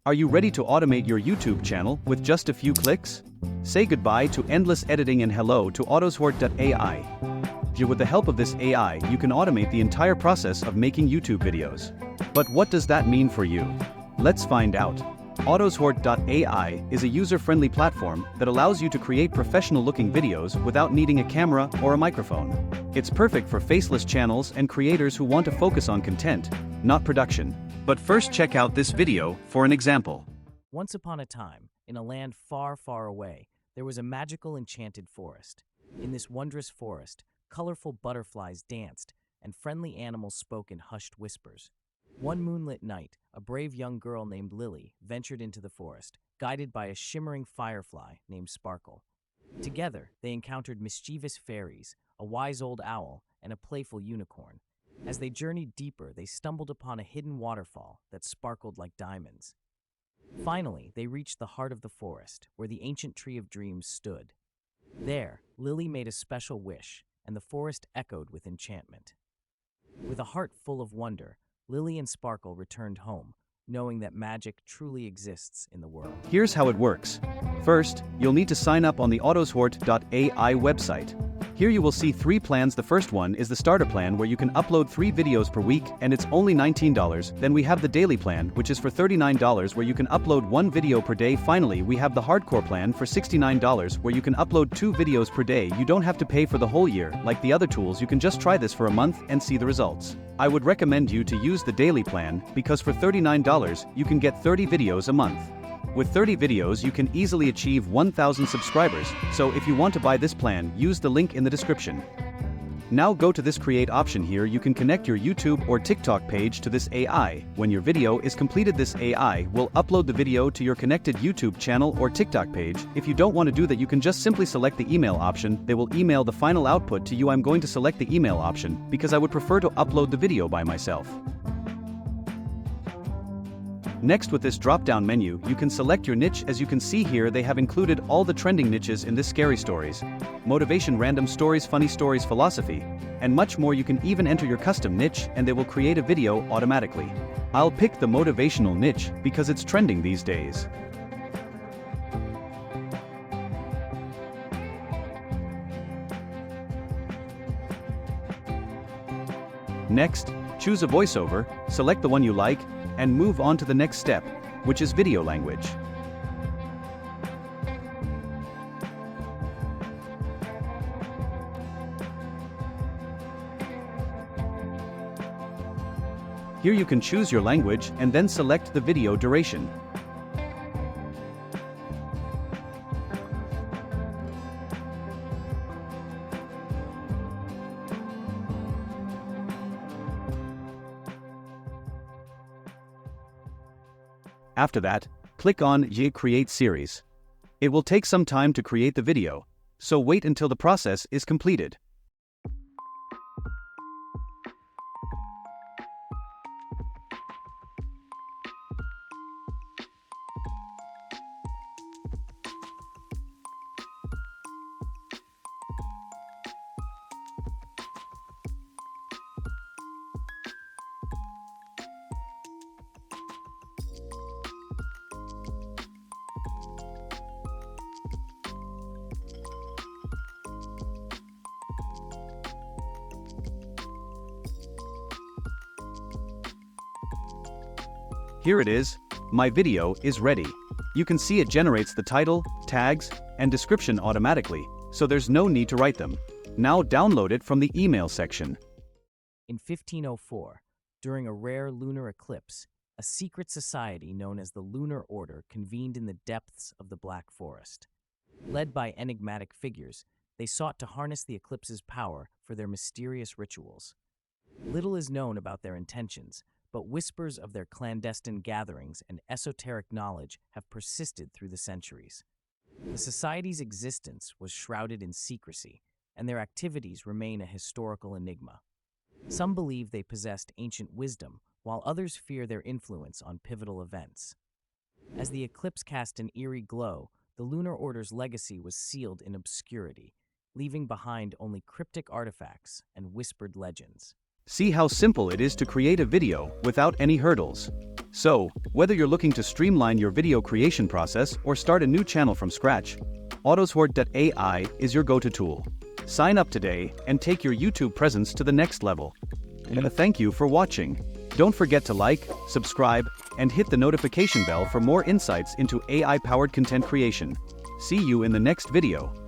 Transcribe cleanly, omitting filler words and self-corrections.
Are you ready to automate your YouTube channel with just a few clicks? Say goodbye to endless editing and hello to Autoshorts AI. With the help of this AI, you can automate the entire process of making YouTube videos. But what does that mean for you? Let's find out. Autoshorts AI is a user-friendly platform that allows you to create professional-looking videos without needing a camera or a microphone. It's perfect for faceless channels and creators who want to focus on content, not production. But first, check out this video for an example. Once upon a time, in a land far, far away, there was a magical enchanted forest. In this wondrous forest, colorful butterflies danced, and friendly animals spoke in hushed whispers. One moonlit night, a brave young girl named Lily ventured into the forest, guided by a shimmering firefly named Sparkle. Together, they encountered mischievous fairies, a wise old owl, and a playful unicorn. As they journeyed deeper, they stumbled upon a hidden waterfall that sparkled like diamonds. Finally, they reached the heart of the forest, where the ancient tree of dreams stood. There, Lily made a special wish, and the forest echoed with enchantment. With a heart full of wonder, Lily and Sparkle returned home, knowing that magic truly exists in the world. Here's how it works. First, you'll need to sign up on the Autoshorts AI website. Here you will see 3 plans. The first one is the starter plan, where you can upload 3 videos per week and it's only $19. Then we have the daily plan, which is for $39, where you can upload 1 video per day. Finally, we have the hardcore plan for $69, where you can upload 2 videos per day. You don't have to pay for the whole year. Like the other tools, you can just try this for a month and see the results. I would recommend you to use the daily plan, because for $39, you can get 30 videos a month. With 30 videos, you can easily achieve 1,000 subscribers, so if you want to buy this plan, use the link in the description. Now go to this create option here. You can connect your YouTube or TikTok page to this AI. When your video is completed, this AI will upload the video to your connected YouTube channel or TikTok page. If you don't want to do that, you can just simply select the email option. They will email the final output to you. I'm going to select the email option because I would prefer to upload the video by myself. Next, with this drop-down menu, you can select your niche. As you can see here, they have included all the trending niches in this: scary stories, motivation, random stories, funny stories, philosophy, and much more. You can even enter your custom niche and they will create a video automatically. I'll pick the motivational niche because it's trending these days. Next, choose a voiceover, select the one you like, and move on to the next step, which is video language. Here you can choose your language and then select the video duration. After that, click on Create Series. It will take some time to create the video, so wait until the process is completed. Here it is. My video is ready. You can see it generates the title, tags, and description automatically, so there's no need to write them. Now download it from the email section. In 1504, during a rare lunar eclipse, a secret society known as the Lunar Order convened in the depths of the Black Forest. Led by enigmatic figures, they sought to harness the eclipse's power for their mysterious rituals. Little is known about their intentions, but whispers of their clandestine gatherings and esoteric knowledge have persisted through the centuries. The society's existence was shrouded in secrecy, and their activities remain a historical enigma. Some believe they possessed ancient wisdom, while others fear their influence on pivotal events. As the eclipse cast an eerie glow, the Lunar Order's legacy was sealed in obscurity, leaving behind only cryptic artifacts and whispered legends. See how simple it is to create a video without any hurdles. So, whether you're looking to streamline your video creation process or start a new channel from scratch, Autoshorts AI is your go-to tool. Sign up today and take your YouTube presence to the next level. And thank you for watching. Don't forget to like, subscribe, and hit the notification bell for more insights into AI-powered content creation. See you in the next video.